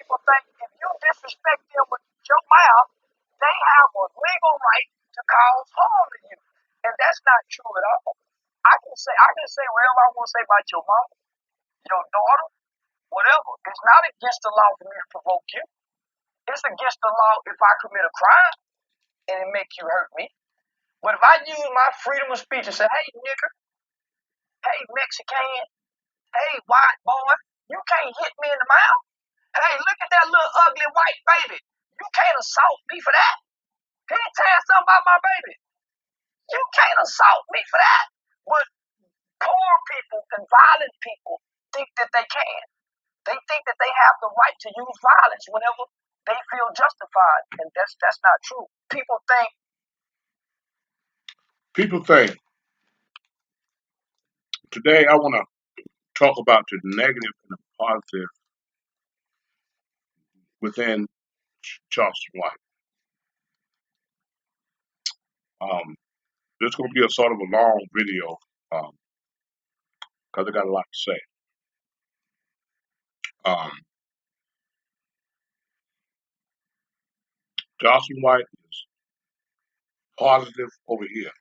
people think if you disrespect them with your mouth, they have a legal right to cause harm to you. And that's not true at all. I can say whatever I want to say about your mom, your daughter, whatever. It's not against the law for me to provoke you. It's against the law if I commit a crime and it makes you hurt me. But if I use my freedom of speech and say, hey nigger, hey Mexican, hey white boy, you can't hit me in the mouth. Hey, look at that little ugly white baby. You can't assault me for that. He ain't saying something about my baby. You can't assault me for that. But poor people and violent people think that they can. They think that they have the right to use violence whenever they feel justified, and that's not true. People think today I want to talk about the negative and the positive within Charleston White. This is going to be a sort of a long video because I got a lot to say. Um, Charleston White is positive over here,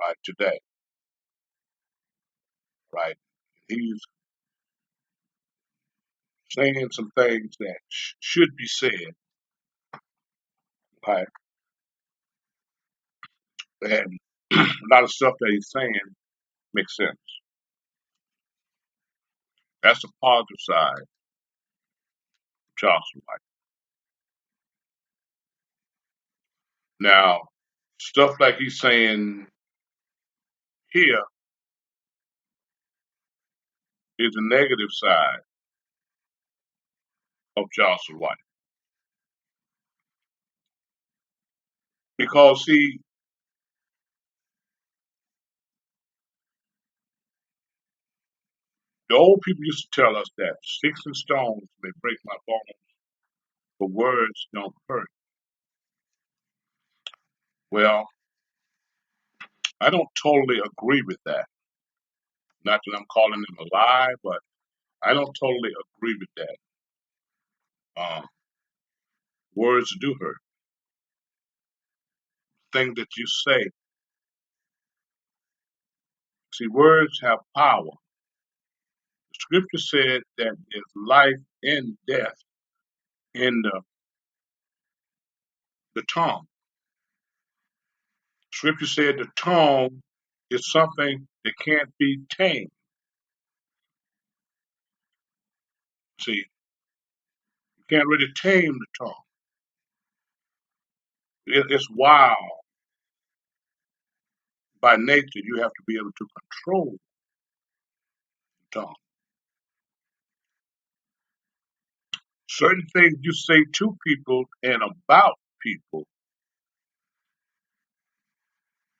right, today, right? He's saying some things that should be said, right? And a lot of stuff that he's saying makes sense. That's the positive side of Charleston White. Now, stuff like he's saying here is the negative side of Charleston White. Because, see, the old people used to tell us that sticks and stones may break my bones, but words don't hurt. Well, I don't totally agree with that. Not that I'm calling them a lie, but I don't totally agree with that. Um, Words do hurt. Things that you say. See, words have power. The scripture said that there's life and death in the tongue. Scripture said the tongue is something that can't be tamed. See, you can't really tame the tongue. It's wild by nature. You have to be able to control the tongue. Certain things you say to people and about people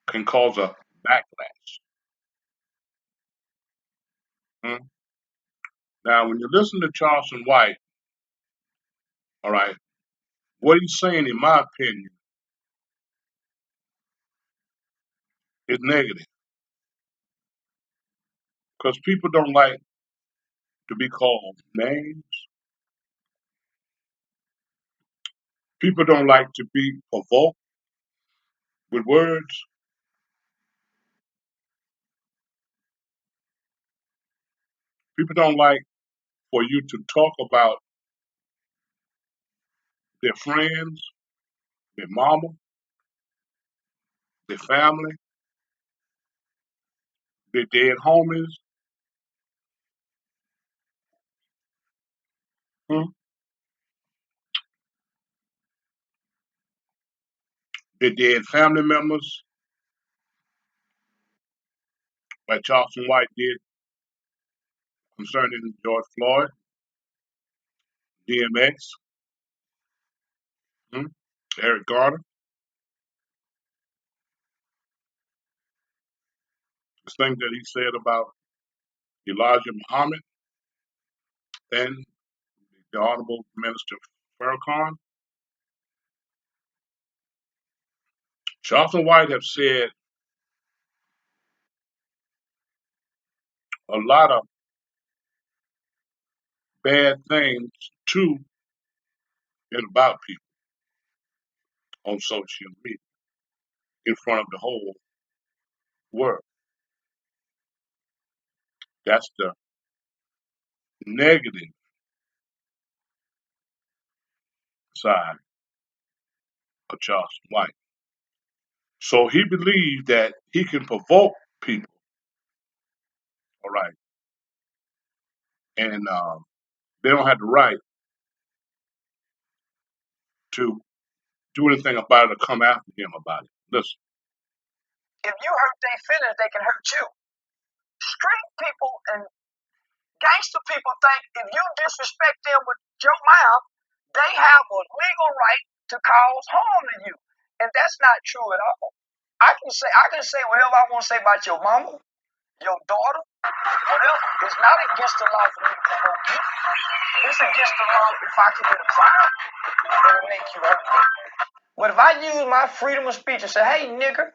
can cause a backlash. Hmm? Now, when you listen to Charleston White, all right, what he's saying, in my opinion, is negative because people don't like to be called names. People don't like to be provoked with words. People don't like for you to talk about their friends, their mama, their family, their dead homies, hmm, their dead family members, like Charleston White did concerning George Floyd, DMX, hmm, Eric Garner. The thing that he said about Elijah Muhammad and the Honorable Minister Farrakhan. Charleston White have said a lot of bad things to and about people on social media in front of the whole world. That's the negative side of Charleston White. So he believes that he can provoke people, all right, and they don't have the right to do anything about it or come after him about it. Listen. If you hurt their feelings, they can hurt you. Street people and gangster people think if you disrespect them with your mouth, they have a legal right to cause harm to you. And that's not true at all. I can say whatever I want to say about your mama, your daughter, whatever. It's not against the law for me to provoke you. It's against the law if I commit a crime and it make you hurt me. But if I use my freedom of speech and say, hey nigger,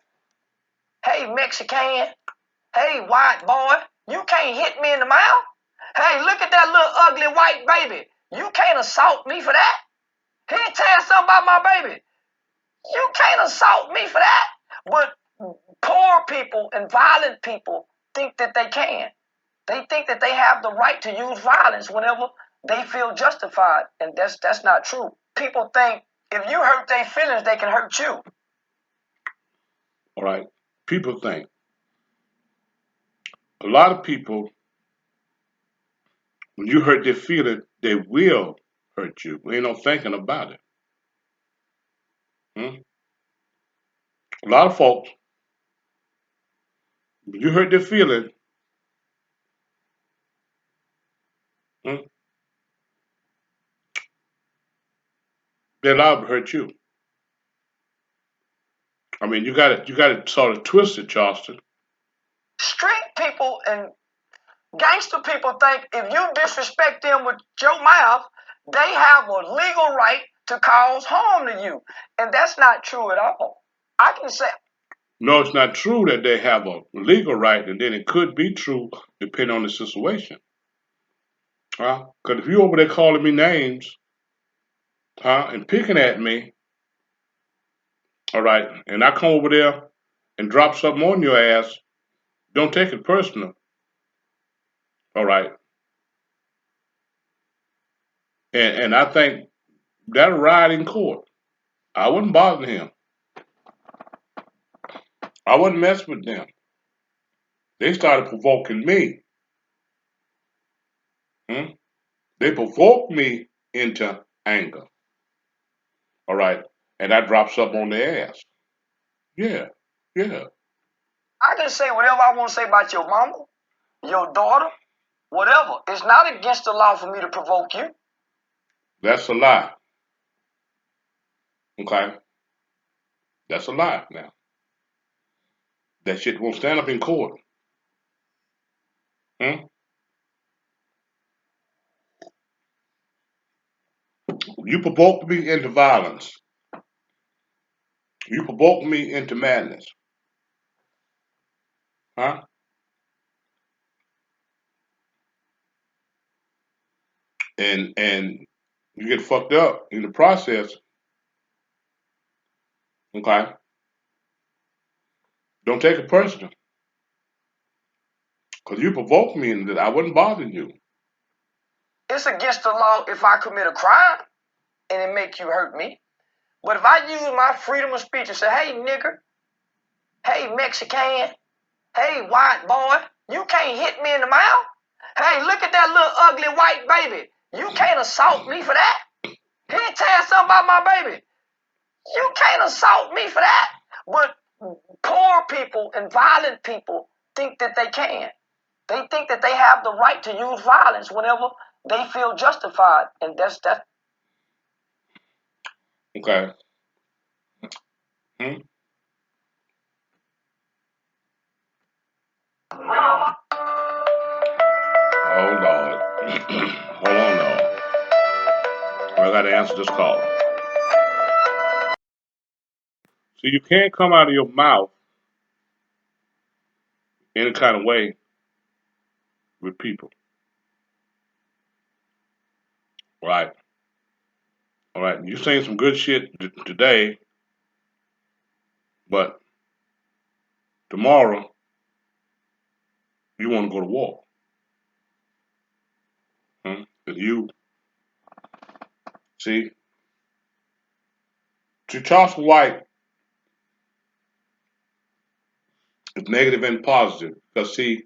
hey Mexican, hey white boy, you can't hit me in the mouth. Hey, look at that little ugly white baby. You can't assault me for that. He ain't telling something about my baby. You can't assault me for that. But poor people and violent people think that they can. They think that they have the right to use violence whenever they feel justified, and that's not true. People think if you hurt their feelings, they can hurt you. All right. People think. A lot of people, when you hurt their feeling, they will hurt you. Ain't no thinking about it. Hmm? A lot of folks, when you hurt their feeling, hmm, they're allowed to hurt you. I mean, you got to sort of twist it, Charleston. Street people and gangster people think if you disrespect them with your mouth, they have a legal right to cause harm to you. And that's not true at all. I can say, No, it's not true that they have a legal right, and then it could be true depending on the situation. Huh? Because if you over there calling me names, huh, and picking at me, all right, and I come over there and drop something on your ass, don't take it personal, all right. And I think that'll ride in court. I wouldn't bother him. I wouldn't mess with them. They started provoking me. Hmm? They provoked me into anger, all right, and I dropped something on their ass. Yeah, yeah, I can say whatever I want to say about your mama, your daughter, whatever. It's not against the law for me to provoke you. that's a lie. Okay, that's a lie. Now that shit won't stand up in court. Hmm? You provoked me into violence. You provoked me into madness. Huh? And you get fucked up in the process. Okay, don't take it personal. Because you provoked me and I wouldn't bother you. It's against the law if I commit a crime and it make you hurt me. But if I use my freedom of speech and say, hey nigger, hey Mexican, hey white boy, you can't hit me in the mouth. Hey, look at that little ugly white baby. You can't assault me for that. He ain't telling something about my baby. You can't assault me for that. But poor people and violent people think that they can. They think that they have the right to use violence whenever they feel justified, and that's. Okay. Hmm? Oh Lord. Hold on now. I gotta answer this call. See, you can't come out of your mouth any kind of way with people. Right. All right. You saying some good shit today, but tomorrow you want to go to war. Hmm? 'Cause you see, to Charles White is negative and positive. Because see,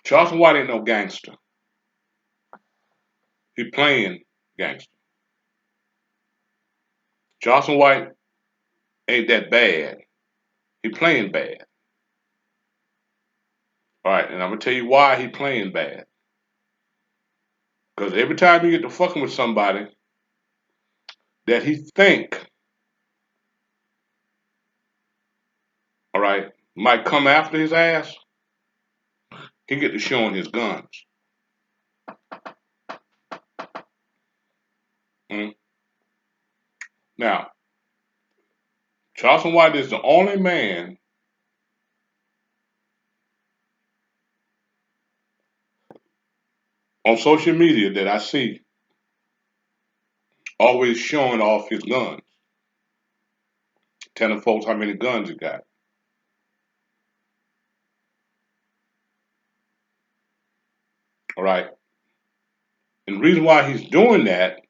Charles White ain't no gangster. He playing gangster. Charles White ain't that bad. He playing bad. All right, and I'm gonna tell you why he playing bad. Because every time you get to fucking with somebody that he think, all right, might come after his ass, he get to showing his guns. Mm? Now, Charleston White is the only man on social media that I see always showing off his guns, telling folks how many guns he got. All right, and the reason why he's doing that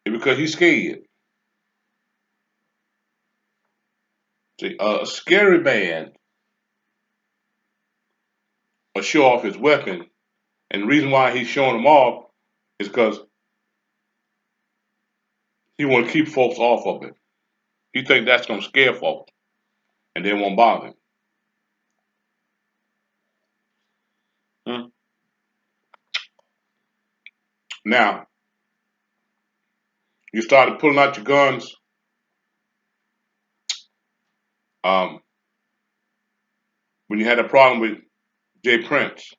is because he's scared. See, a scary man will show off his weapon, and the reason why he's showing them off is because he want to keep folks off of it. He think that's gonna scare folks, and they won't bother him. Hmm? Now, you started pulling out your guns um, when you had a problem with Jay Prince.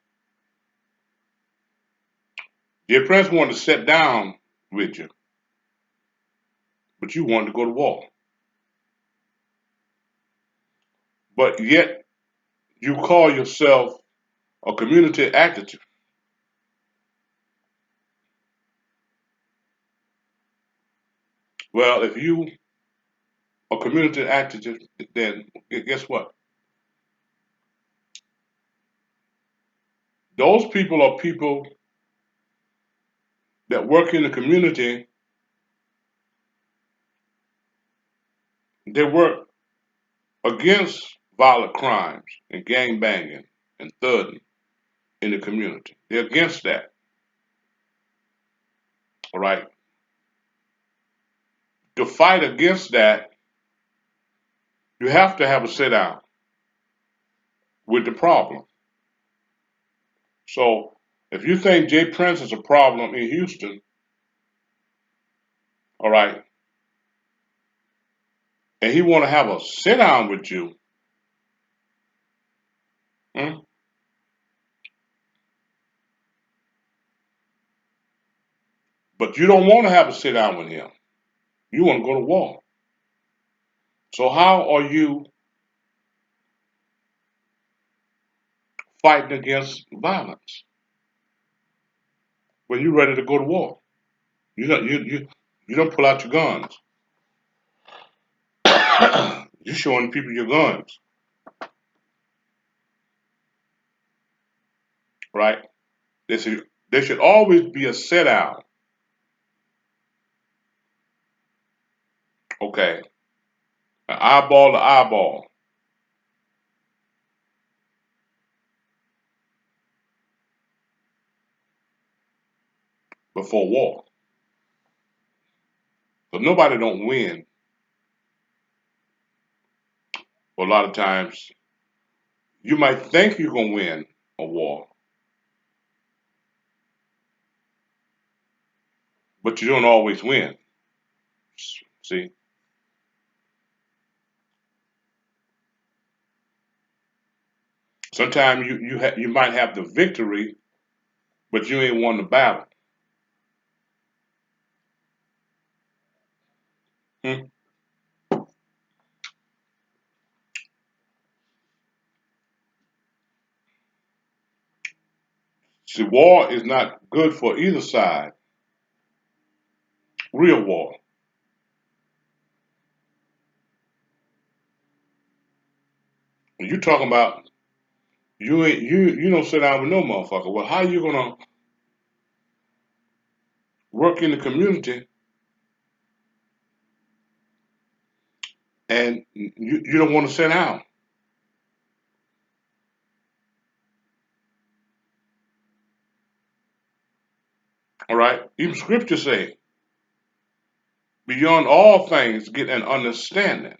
Jay Prince wanted to sit down with you, but you wanted to go to war. But yet, you call yourself a community activist. Well, if you a community activist, then guess what? Those people are people that work in the community. They work against violent crimes and gang banging and thugging in the community. They're against that. All right. To fight against that, you have to have a sit down with the problem. So if you think Jay Prince is a problem in Houston, all right, and he want to have a sit down with you, hmm, but you don't want to have a sit down with him. You want to go to war. So how are you fighting against violence when you're ready to go to war? You don't pull out your guns. You're showing people your guns, right? There should always be a sit down, okay? An eyeball to eyeball before war. Because nobody don't win. A lot of times, you might think you're gonna win a war, but you don't always win. See, sometimes you might have the victory, but you ain't won the battle. Hmm? See, war is not good for either side. Real war. When you talking about you don't sit down with no motherfucker. Well, how you gonna work in the community and you don't want to sit down? All right. Even scripture say, beyond all things, get an understanding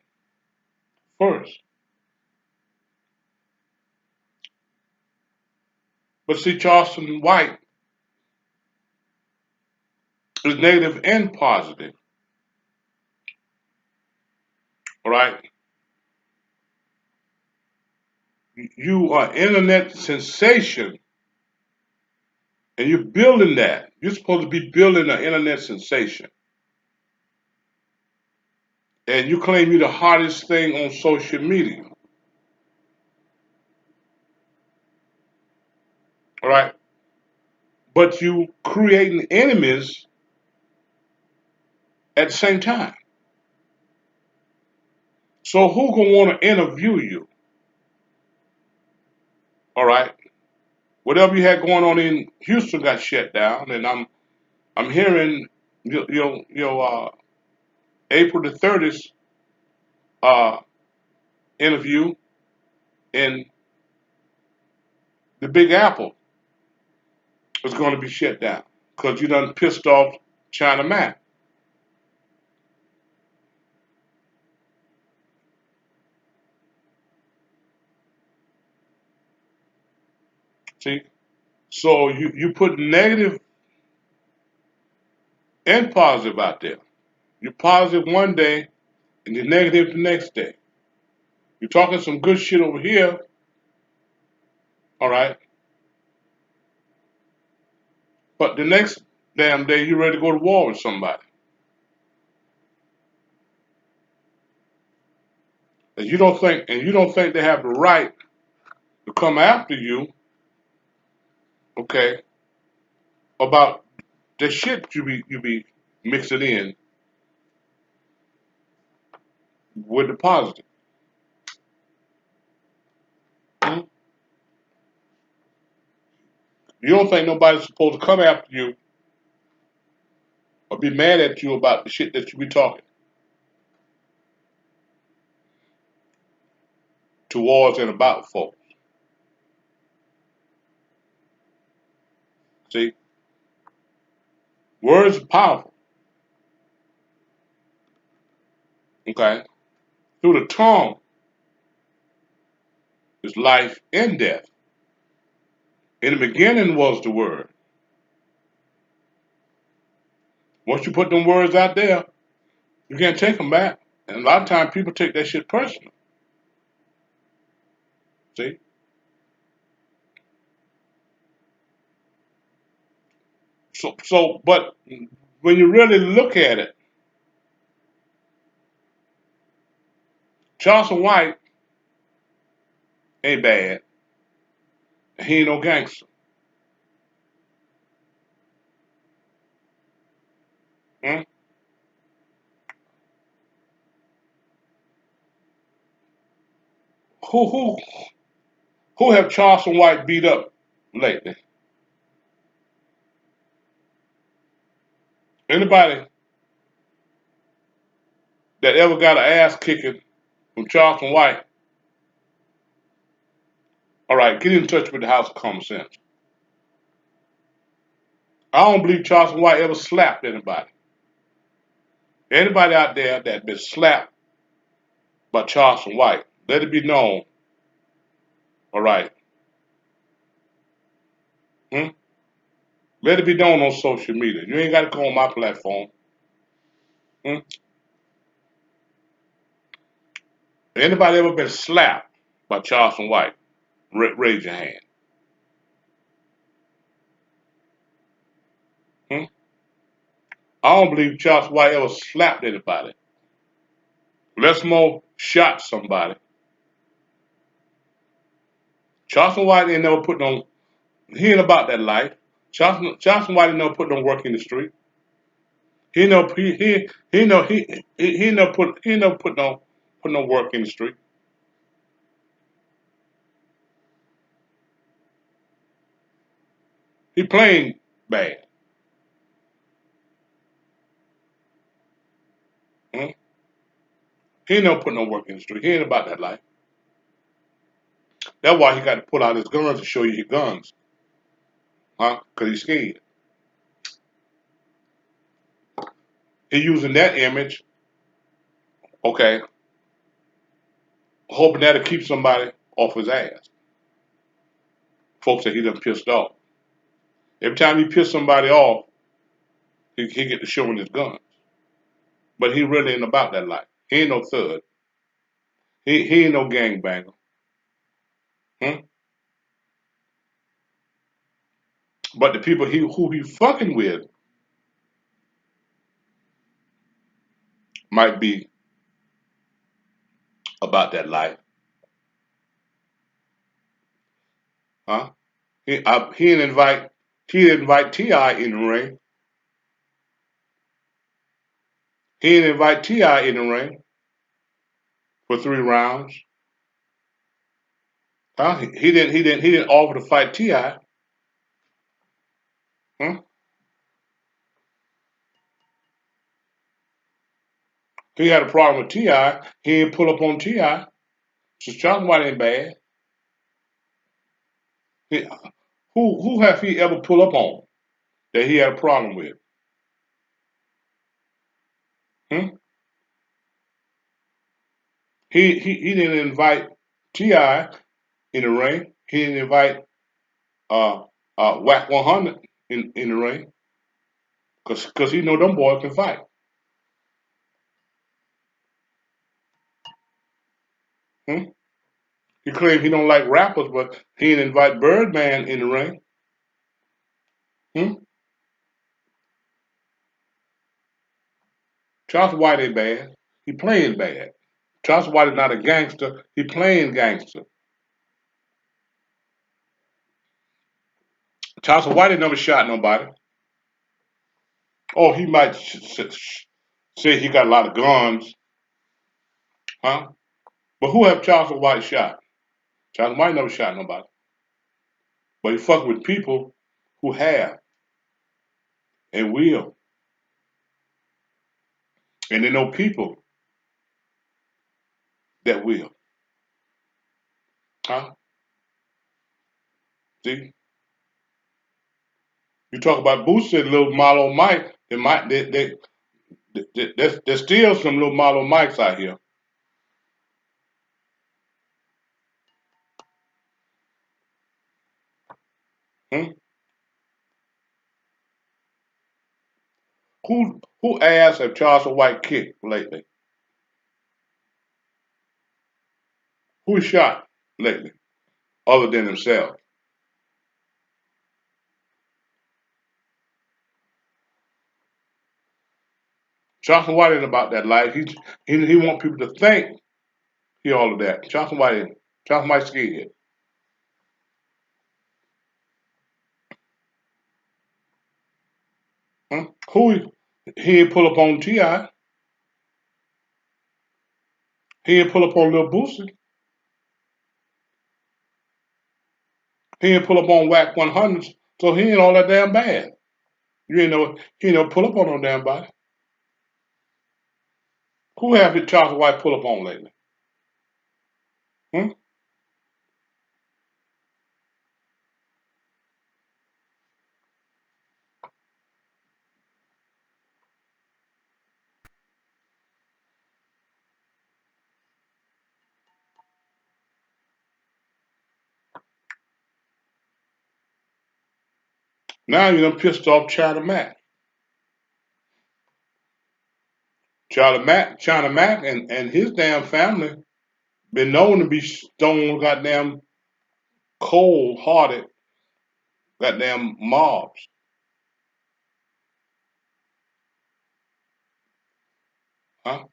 first. But see, Charleston White is negative and positive. All right. You are internet sensation, and you're building that. You're supposed to be building an internet sensation, and you claim you're the hottest thing on social media. All right. But you creating enemies at the same time. So who gonna want to interview you? All right. Whatever you had going on in Houston got shut down, and I'm hearing April the 30th uh, interview in the Big Apple is going to be shut down because you done pissed off China Man. See, so you put negative and positive out there. You're positive one day and you're negative the next day. You're talking some good shit over here, all right, but the next damn day you're ready to go to war with somebody. And you don't think they have the right to come after you, okay, about the shit you be mixing in with the positive. Hmm? You don't think nobody's supposed to come after you or be mad at you about the shit that you be talking towards and about folks. See, words are powerful. Okay, through the tongue is life and death. In the beginning was the word. Once you put them words out there, you can't take them back. And a lot of times people take that shit personal. See, but when you really look at it, Charleston White ain't bad. He ain't no gangster. Hmm? Who who have Charleston White beat up lately? Anybody that ever got an ass kicking from Charleston White? All right, get in touch with the House of Common Sense. I don't believe Charleston White ever slapped anybody. Anybody out there that been slapped by Charleston White, let it be known. All right, hmm? Let it be known on social media. You ain't got to go on my platform. Hmm? Anybody ever been slapped by Charleston White? Raise your hand. Hmm? I don't believe Charleston White ever slapped anybody. Les Moore shot somebody. Charleston White ain't never put no He ain't about that life. Johnson White never put no work in the street. He no he no he never put no work in the street. He playing bad. Hmm? He ain't never put no work in the street. He ain't about that life. That's why he got to pull out his guns to show you his guns, huh? Cause he's scared. He using that image, okay, hoping that'll keep somebody off his ass. Folks that he done pissed off. Every time he piss somebody off, he get to showing his guns. But he really ain't about that life. He ain't no thug. He ain't no gangbanger. Hmm? But the people who he fucking with might be about that life, huh? He didn't invite Ti in the ring. He didn't invite Ti in the ring for 3 rounds, huh? He didn't offer to fight Ti. Hmm? He had a problem with Ti. He didn't pull up on Ti. So Charles White ain't bad. He, who have he ever pulled up on that he had a problem with? Hmm? He didn't invite Ti in the ring. He didn't invite uh Whack 100 in the ring because he know them boys can fight. Hmm? He claimed he don't like rappers, but he didn't invite Birdman in the ring. Hmm? Charles White ain't bad. He playing bad. Charles White is not a gangster. He playing gangster. Charles White ain't never shot nobody. Oh, he might say he got a lot of guns, huh? But who have Charles White shot? Charles White never shot nobody. But he fuck with people who have and will. And they know people that will. Huh? See? You talk about Boosie and little Marlo Mike, there's still some little Marlo Mikes out here. Hmm? Who ass have Charles White kicked lately? Who shot lately? Other than himself. Charles White ain't about that life. He want people to think he all of that. Charles White ain't. Charles White scared. Hmm? He ain't pull up on Ti. He ain't pull up on Lil Boosie. He ain't pull up on Whack 100s. So he ain't all that damn bad. You ain't know he ain't no pull up on no damn body. Who have Charles White pull up on lately? Hmm? Now you done pissed off China Mac. China Mac and his damn family been known to be stone goddamn cold hearted goddamn mobs. Huh?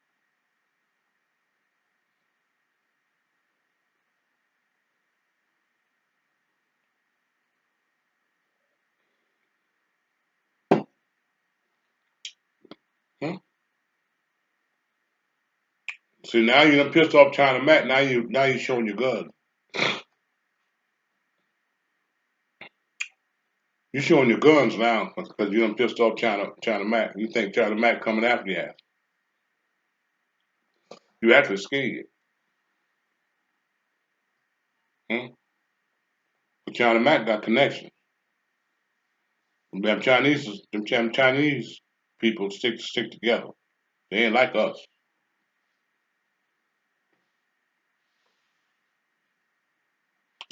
See, now you done pissed off China Mac. Now you showing your gun. You showing your guns now because you done pissed off China Mac. You think China Mac coming after your ass. You actually scared. Hmm? But China Mac got connections. Them Chinese people stick together. They ain't like us.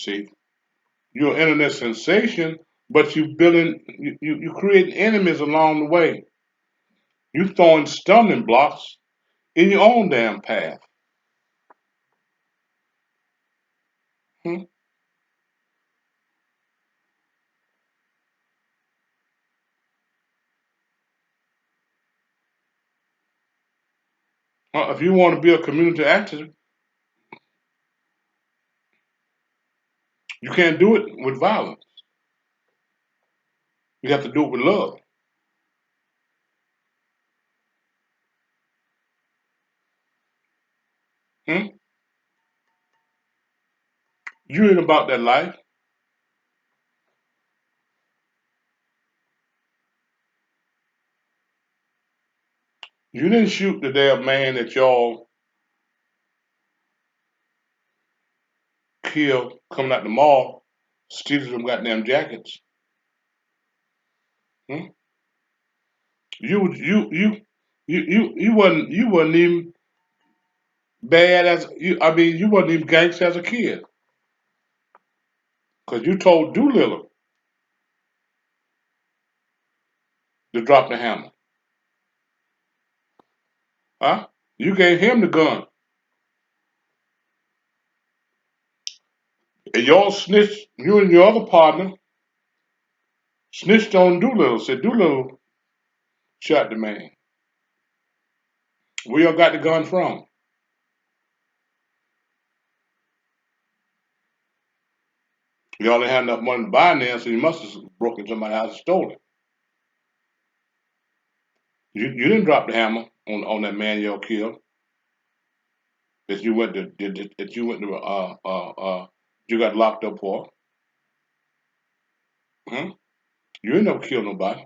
See, you're an internet sensation, but you creating enemies along the way. You throwing stumbling blocks in your own damn path. Hmm? If you want to be a community activist, you can't do it with violence. You have to do it with love. Hmm? You ain't about that life. You didn't shoot the damn man that y'all killed coming out the mall, stealing them goddamn jackets. Hmm? You wasn't even bad as you. I mean, you wasn't even gangster as a kid because you told Doolittle to drop the hammer. Huh? You gave him the gun, and y'all snitched. You and your other partner snitched on Doolittle. Said Doolittle shot the man. Where y'all got the gun from? Y'all didn't have enough money to buy now, so you must have broken somebody's house and stolen it. You didn't drop the hammer on that man y'all killed. That you got locked up for. Hmm? You ain't never killed nobody.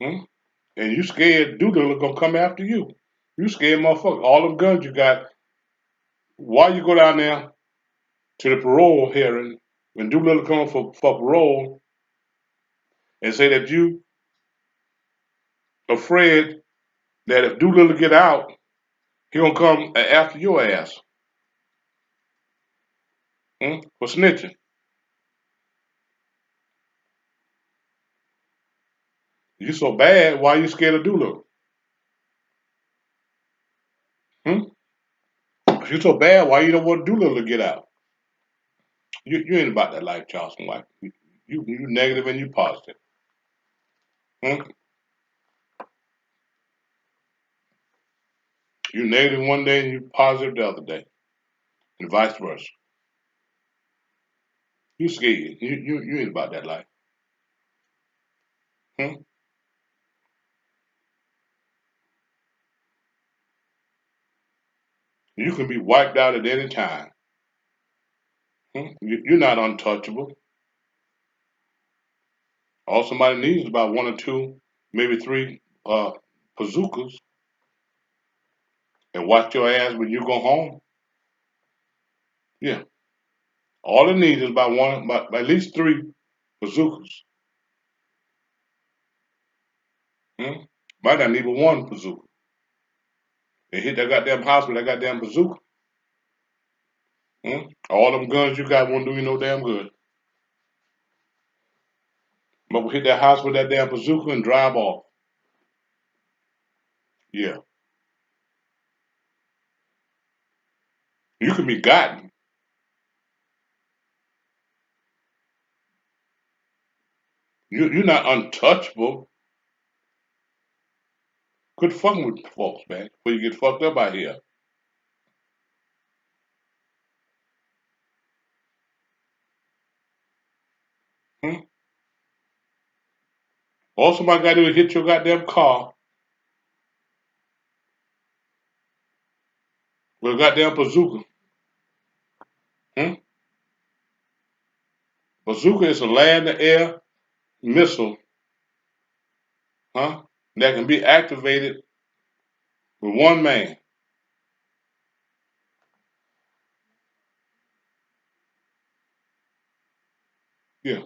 Hmm? And you scared Doolittle gonna come after you. You scared motherfucker. All them guns you got. Why you go down there to the parole hearing when Doolittle come for parole and say that you afraid that if Doolittle get out, he gonna come after your ass. Hmm? For snitching. You so bad, why you scared of Doolittle? Hmm? If you so bad, why you don't want Doolittle to get out? You ain't about that life, Charleston White. You negative and you positive. Hmm? You negative one day and you positive the other day, and vice versa. You scared. You ain't about that life. Hmm? You can be wiped out at any time. Hmm? You're not untouchable. All somebody needs is about one or two, maybe three bazookas, and watch your ass when you go home. Yeah. All it needs is about at least three bazookas. Hmm? Might not need but one bazooka. They hit that goddamn house with that goddamn bazooka. Hmm? All them guns you got won't do you no damn good. But we hit that house with that damn bazooka and drive off. Yeah. You can be gotten. You're not untouchable. Quit fucking with folks, man. Before you get fucked up out here. Hmm? All somebody gotta do is hit your goddamn car with a goddamn bazooka. Hmm? Bazooka is a land-to-air missile, huh? That can be activated with one man. Yeah,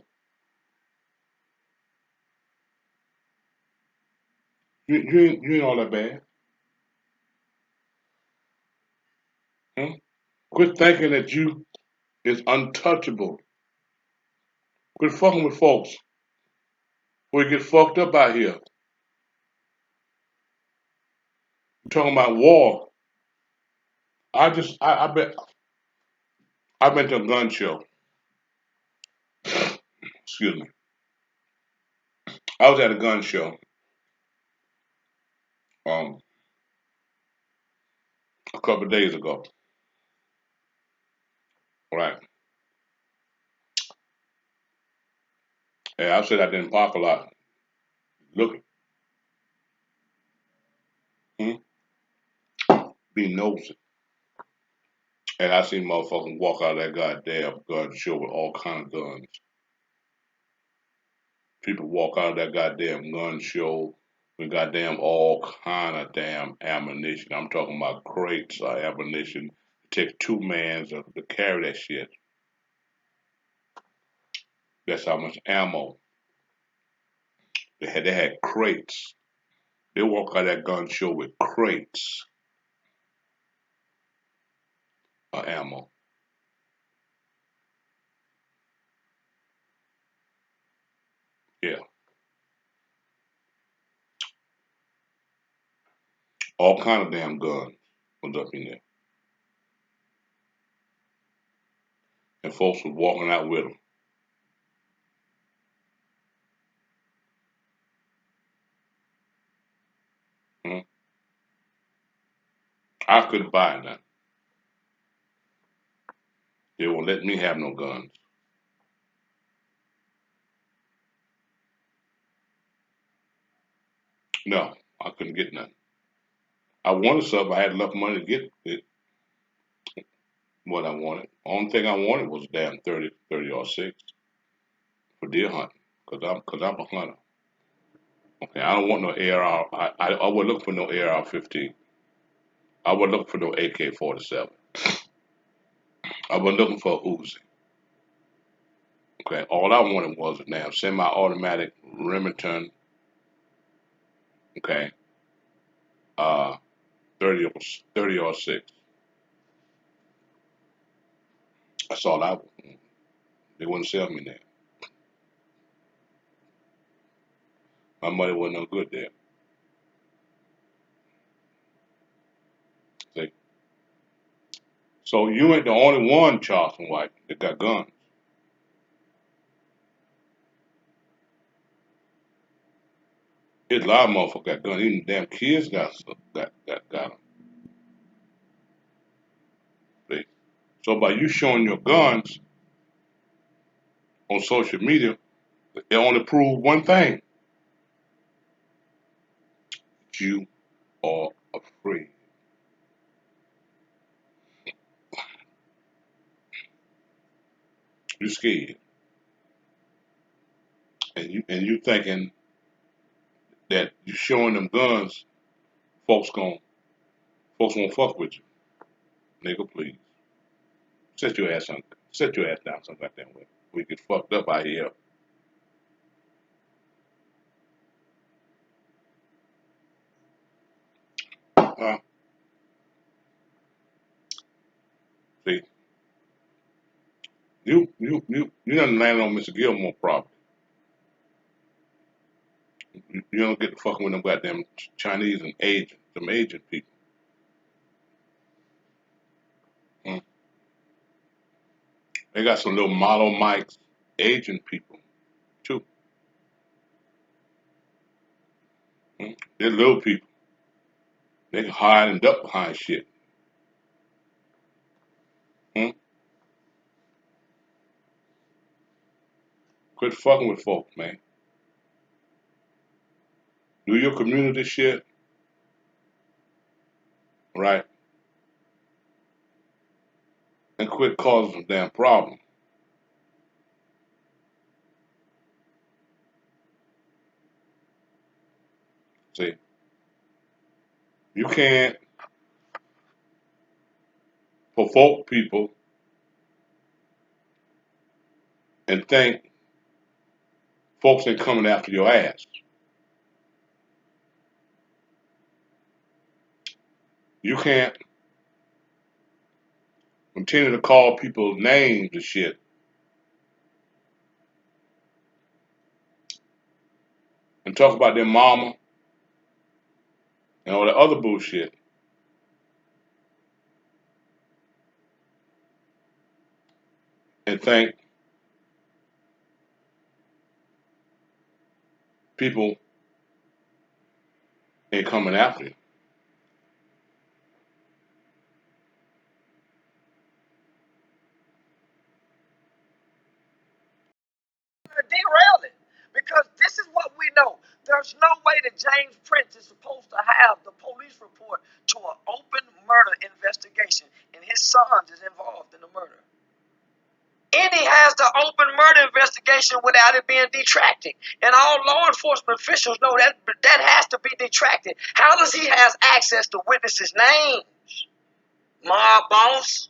you ain't all that bad. Hmm? Quit thinking that you is untouchable. Quit fucking with folks before you get fucked up out here. You're talking about war. I bet I've been to a gun show. Excuse me. I was at a gun show um a couple of days ago. Right. And I said I didn't park a lot. Look, hmm, be nosy. And I seen motherfuckers walk out of that goddamn gun show with all kind of guns. People walk out of that goddamn gun show with goddamn all kind of damn ammunition. I'm talking about crates of ammunition. It takes two mans to carry that shit. That's how much ammo. They had crates. They walk out of that gun show with crates of ammo. Yeah. All kind of damn guns was up in there. And folks was walking out with them. Hmm? I couldn't buy none. They won't let me have no guns. No, I couldn't get none. I wanted something. I had enough money to get it, what I wanted. Only thing I wanted was a damn 30 or 6 for deer hunting. Cause I'm a hunter. Okay, I don't want no AR. I would look for no AR-15. I would look for no AK-47. I was looking for a Uzi. Okay, all I wanted was a damn semi-automatic Remington. Okay, uh, 30 or 6. That's all I. They wouldn't sell me that. My money wasn't no good there. See? So you ain't the only one, Charleston White, that got guns. There's a lot of motherfuckers got guns. Even damn kids got them. See? So by you showing your guns on social media, it only proves one thing: you are afraid. You're scared, and you thinking that you showing them guns, folks gon' folks won't fuck with you. Nigga, please sit your ass down some goddamn way. We get fucked up out here. Uh, See, you done landed on Mr. Gilmore property. You don't get to fucking with them goddamn Chinese and Asian, them Asian people. Hmm? They got some little model mics, Asian people too. Hmm? They're little people. They can hide and duck behind shit. Hmm? Quit fucking with folks, man. Do your community shit, right? and quit causing some damn problem. See, you can't provoke people and think folks ain't coming after your ass. You can't continue to call people names and shit and talk about their mama and all that other bullshit and think people ain't coming after you. Derail it. Because this is what we know. There's no way that James Prince is supposed to have the police report to an open murder investigation, and his son is involved in the murder. And he has the open murder investigation without it being detracted. And all law enforcement officials know that that has to be detracted. How does he have access to witnesses' names? Mob boss.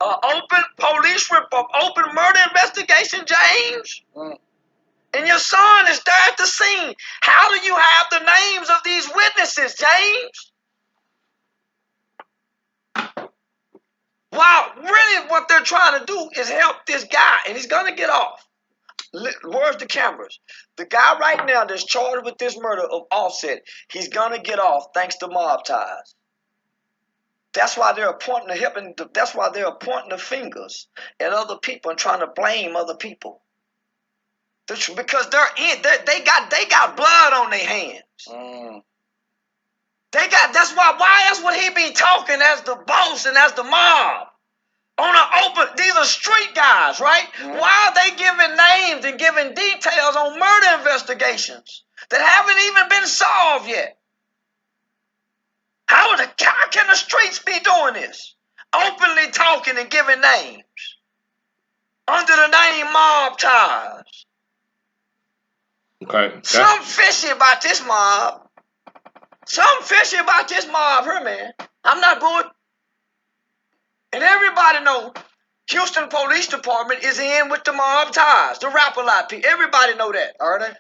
Open police report, open murder investigation, James. And your son is there at the scene. How do you have the names of these witnesses, James? Wow, really what they're trying to do is help this guy, and he's going to get off. Where's the cameras? The guy right now that's charged with this murder of Offset, he's going to get off thanks to mob ties. That's why they're pointing the hip, and that's why they're pointing the fingers at other people and trying to blame other people. Because they got blood on their hands. That's what he be talking as the boss and as the mob. On an open, these are street guys, right? Why are they giving names and giving details on murder investigations that haven't even been solved yet? How can the streets be doing this? Openly talking and giving names under the name mob ties. Okay. Something fishy about this mob. Something fishy about this mob here, man. I'm not good. And everybody knows Houston Police Department is in with the mob ties, the rap a lot people. Everybody know that, are they?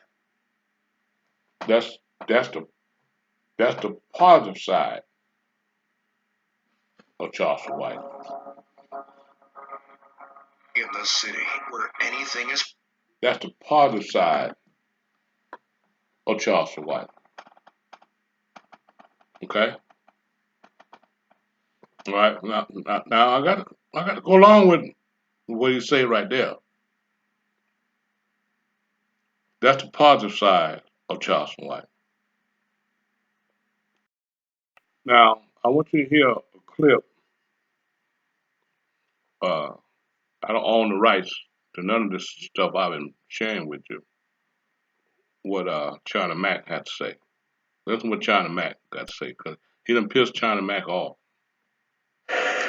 That's the positive side of Charleston White. In the city where anything is. That's the positive side of Charleston White. Okay. All right. Now I got to go along with what you say right there. That's the positive side of Charleston White. Now I want you to hear a clip. I don't own the rights to none of this stuff I've been sharing with you. What China Mac had to say. Listen what China Mac got to say, because he done pissed China Mac off.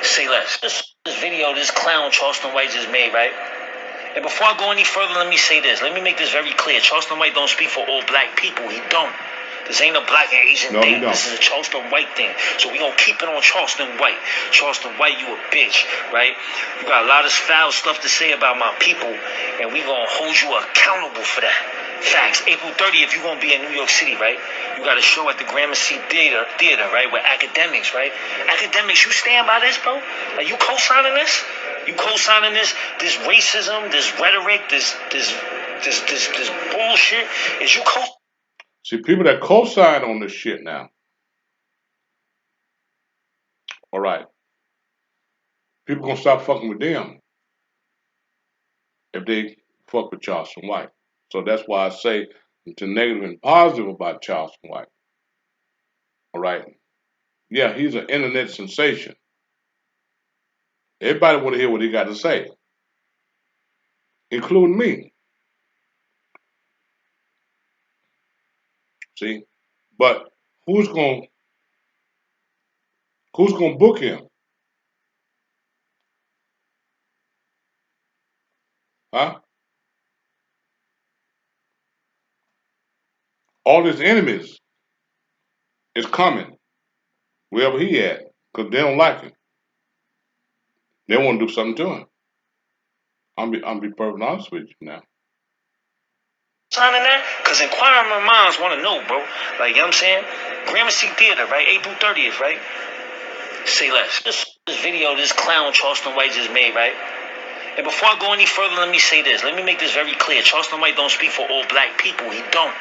Say less. This video, this clown Charleston White just made, right? And before I go any further, let me say this. Let me make this very clear. Charleston White don't speak for all black people. He don't. This ain't a black and Asian thing. This is a Charleston White thing. So we gonna keep it on Charleston White. Charleston White, you a bitch, right? You got a lot of foul stuff to say about my people, and we gonna hold you accountable for that. Facts. April 30th, you're gonna be in New York City, right? You got a show at the Gramercy Theater, right? With academics, right? Academics, you stand by this, bro? Like, you co-signing this? You co-signing this racism, this rhetoric, this bullshit? Is you co? See, people that co-sign on this shit now. All right. People gonna stop fucking with them if they fuck with Charleston White. So that's why I say it's negative and positive about Charleston White. All right. Yeah, he's an internet sensation. Everybody want to hear what he got to say, including me. See, but who's gonna book him? Huh? All his enemies is coming wherever he at because they don't like him. They want to do something to him. I'm be perfectly honest with you now. Signing that? Because inquiring minds want to know, bro. Like, you know what I'm saying? Gramercy Theater, right? April 30th, right? Say less. This video this clown Charleston White just made, right? And before I go any further, let me say this. Let me make this very clear. Charleston White don't speak for all black people. He don't.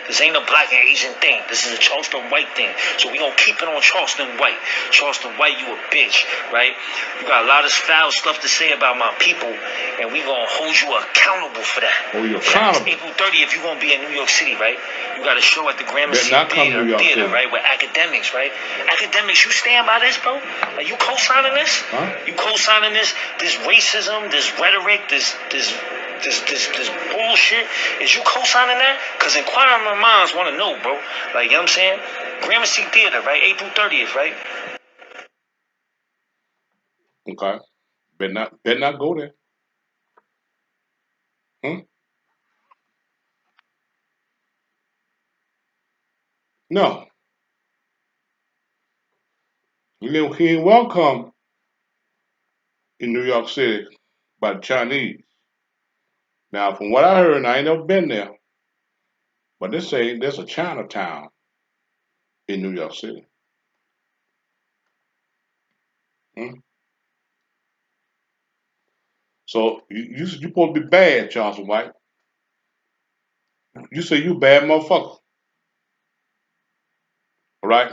This ain't a black and Asian thing. This is a Charleston White thing. So we gonna keep it on Charleston White. Charleston White, you a bitch, right? You got a lot of foul stuff to say about my people, and we gonna hold you accountable for that. Oh, you're accountable. April 30th, you gonna be in New York City, right? You got a show at the Gramercy Better not come to New York Theater, City. right? With academics, right? Academics, you stand by this, bro? Are you co-signing this? Huh? You co-signing this racism, this rhetoric, this bullshit? Is you co-signing that? Because inquiring minds want to know, bro. Like, you know what I'm saying? Gramercy Theater, right? April 30th, right? Okay. Better not go there. Hmm? No. He ain't welcome in New York City by the Chinese. Now, from what I heard, and I ain't never been there, but they say there's a Chinatown in New York City. Hmm? So you supposed to be bad, Charleston White. You say you bad motherfucker, right?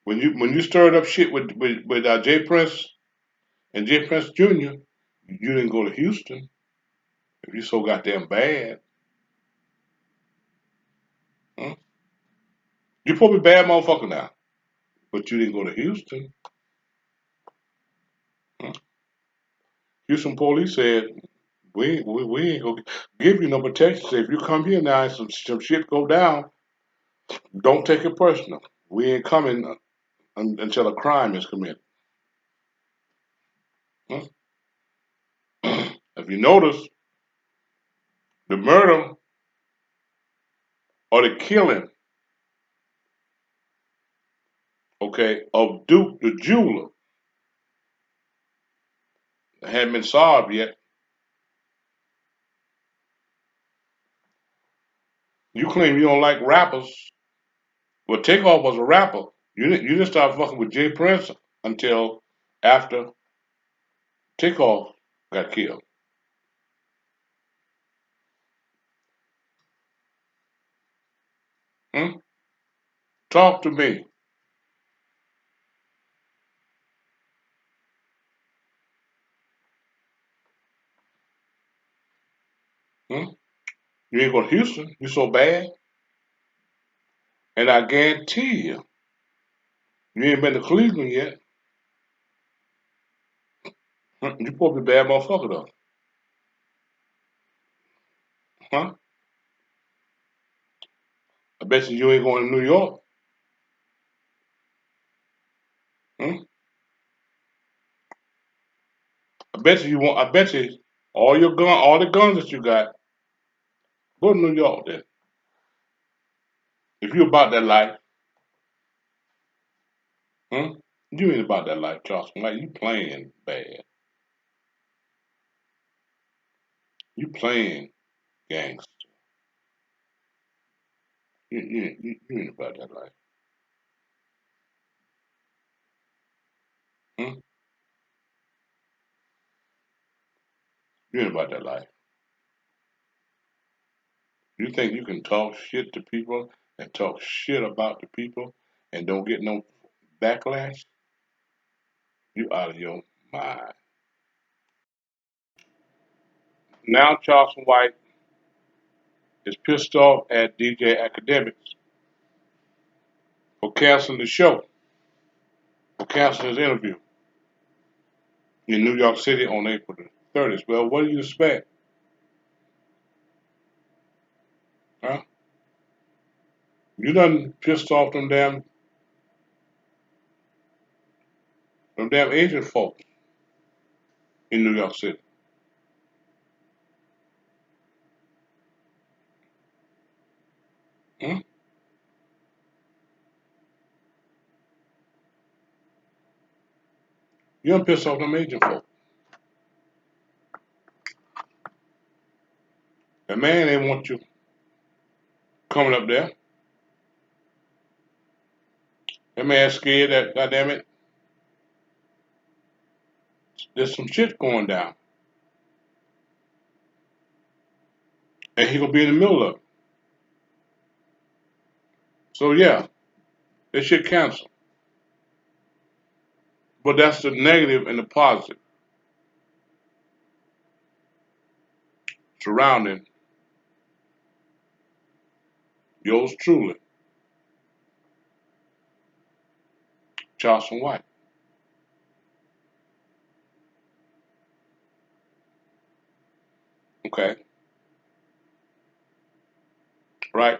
When you stirred up shit with Jay Prince and Jay Prince Jr., you didn't go to Houston. If you so goddamn bad, hmm? You supposed to be bad motherfucker now, but you didn't go to Houston. Hmm? Houston police said we ain't gonna give you no protection. Say if you come here now and some shit go down, don't take it personal. We ain't coming until a crime is committed. Hmm? If you notice, the murder or the killing, okay, of Duke the jeweler hadn't been solved yet. You claim you don't like rappers. Well, Takeoff was a rapper. You didn't start fucking with Jay Prince until after Takeoff got killed. Hmm? Talk to me. Hmm? You ain't go to Houston. You so bad. And I guarantee you ain't been to Cleveland yet. Hmm? You supposed to be a bad motherfucker though. Huh? I bet you ain't going to New York. Hmm? I bet you all the guns that you got, go to New York then. If you about that life, hmm? You ain't about that life, Charleston. Like you playing bad. You playing gangster. You ain't about that life. Hmm? You ain't about that life. You think you can talk shit to people and talk shit about the people and don't get no backlash? You out of your mind. Now Charleston White is pissed off at DJ Academics for canceling the show, for canceling his interview in New York City on April the 30th. Well, what do you expect? Huh? You done pissed off them damn Asian folks in New York City. Hmm? You don't piss off them agent folk. The man they want you coming up there. That man scared that, goddamn it, there's some shit going down. And he gonna be in the middle of it. So yeah, they should cancel. But that's the negative and the positive surrounding yours truly, Charleston White. Okay, right?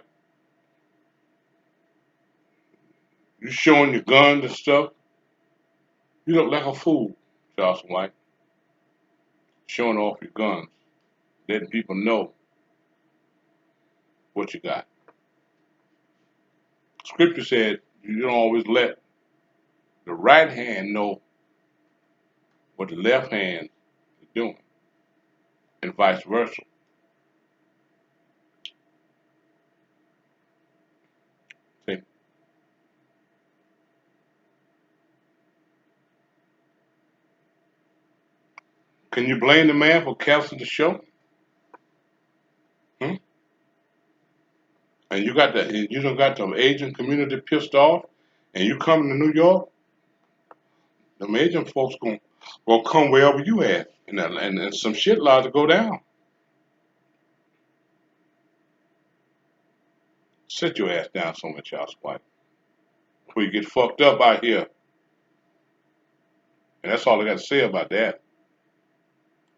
You showing your guns and stuff. You look like a fool, Charleston White, showing off your guns, letting people know what you got. Scripture said you don't always let the right hand know what the left hand is doing, and vice versa. See, can you blame the man for canceling the show? Hmm? And you don't got the Asian community pissed off, and you coming to New York, the Asian folks gonna come wherever you at, and some shit liable to go down. Sit your ass down somewhere, Charles White, before you get fucked up out here. And that's all I got to say about that.